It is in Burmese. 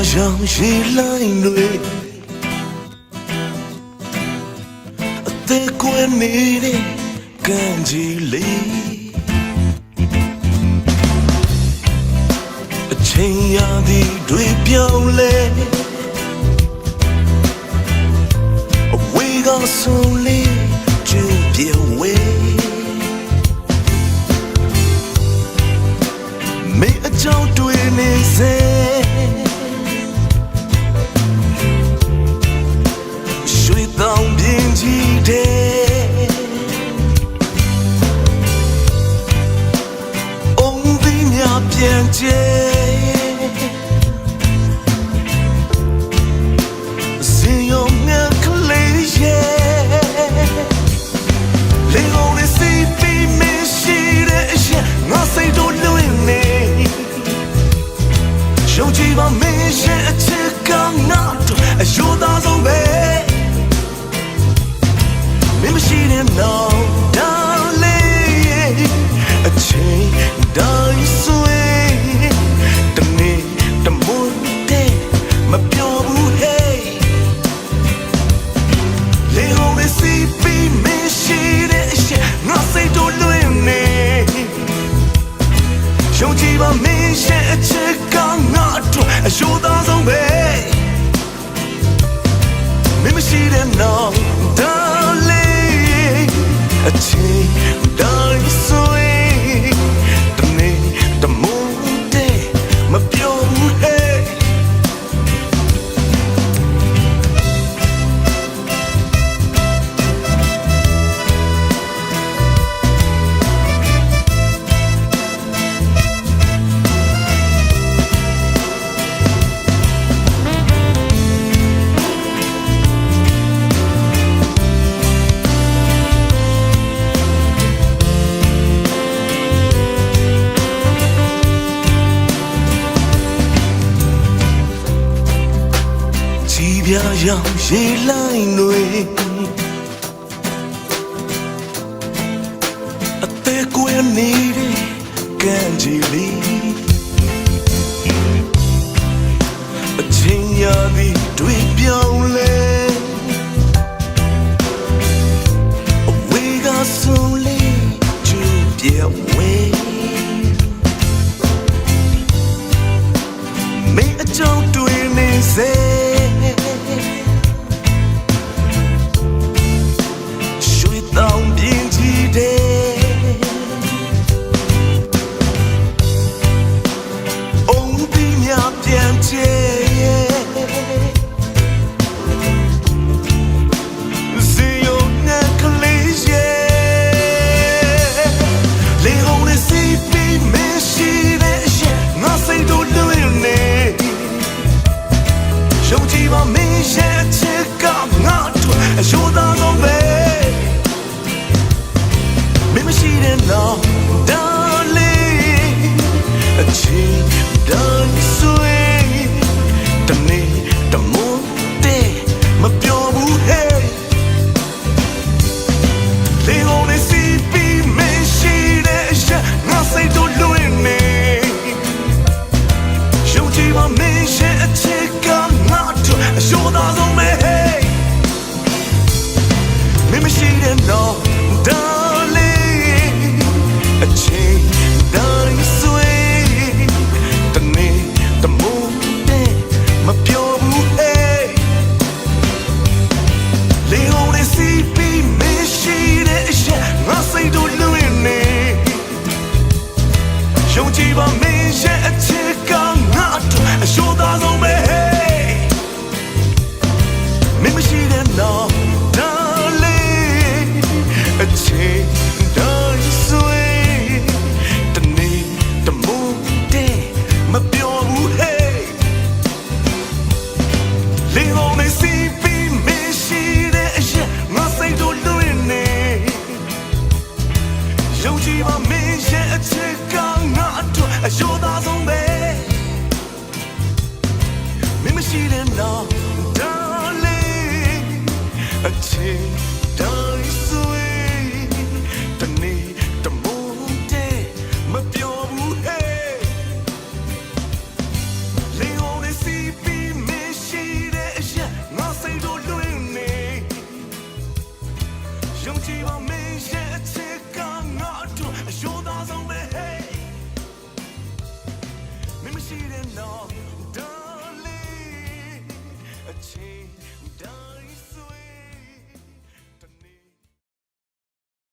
ရောင်ရေလိုင်းတွေအသေးကွယ်နေတဲ့ကံကြီးလေးအချိန်ရာသီတွေပြောင်းလဲအဝေးကဆုံးလေးကျူပြေဝဲမေအကြောင်းတွေနေစေရွှေတောင်ပြင်းကြီးတဲ့အုံးသီးများပြန်ကျဲစင်ရုံငါကလေးရဲ့လေကုန်လေးစီပီမရှိတဲ့အရင်ငါစိတ်တို့လွင်နေရှုံးကြည့်ပါမင်းရဲ့အချစ်ကငါတို့အယိုးသားဆုံးပဲမင်းမရှိတဲ့နောက် darling အချိန်တိုင်းဆွေတနေ့တမွန်းတဲ့မပြောဘူး hey လေကုန်လေးစီပီမရှိတဲ့အရင်ငါစိတ်တို့လွင်နေရှုံးကြည့်ပါမင်းရဲ့အချစ်ကငါတို့အယိုးသားဆုံးပဲမင်းမရှိတဲ့နောက် darling အချိန်တိုင်းဆွေတနေ့တမွန်းတဲ့မပြောဘူး heyပြာရောင်ရေလိုင်းတွေအသေးကွယ်နေတဲ့ကံကြီးလေးအချိန်ရာသီတွေပြောင်းလဲအဝေးကဆုံးလေးကျူပြေဝဲမင်းအကြောင်းတွေနေစေတောင်ပြင်းကြီးတဲ့အုံးသီးများပြန်ကျဲစေရုံနဲ့ကလေးရဲ့လေကုန်လေးစီပီမရှိတဲ့အရင်ငါစိတ်တို့လွင်နေရှုံးကြည့်ပါမင်းရဲ့ချစ်ကငါတို့အယိုးသားဆုံးပဲမင်းမရှိတဲ့နောက် darling အချိန်တိုင်းဆွေတနေ့တမွန်းတဲ့မပြောဘူး hey လေကုန်လေးစီပီမရှိတဲ့အရင်ငါစိတ်တို့လွင်နေရှုံးကြည့်ပါမင်းရဲ့အချစ်ကငါတို့အယိုးသားဆုံးပဲ hey မင်းမရှိတဲ့နောက် darlingအချိန်တိုင်းဆွေတနေ့တမွန်းတဲ့မပြောဘူး hey လေကုန်လေးစီပီမရှိတဲ့အရင်ငါစိတ်တို့လွင်နေရှုံးကြည့်ပါမင်းရဲ့အချစ်ကငါတို့အယိုးသားဆုံးပဲ hey မင်းမရှိတဲ့နောက် darling အချိန်တိုင်းဆွေတနေ့တမွန်းတဲ့မပြောဘူး hey လေကုန်လေးစီပီမရှိတဲ့အရင်ငါစိတ်တို့လွင်နေယုံကြည်ပါမင်းရဲ့အချစ်ကငါတို့အယိုးသားဆုံးပဲမင်းမရှိတဲ့နောက် darling အချိန်တိုင်းဆွ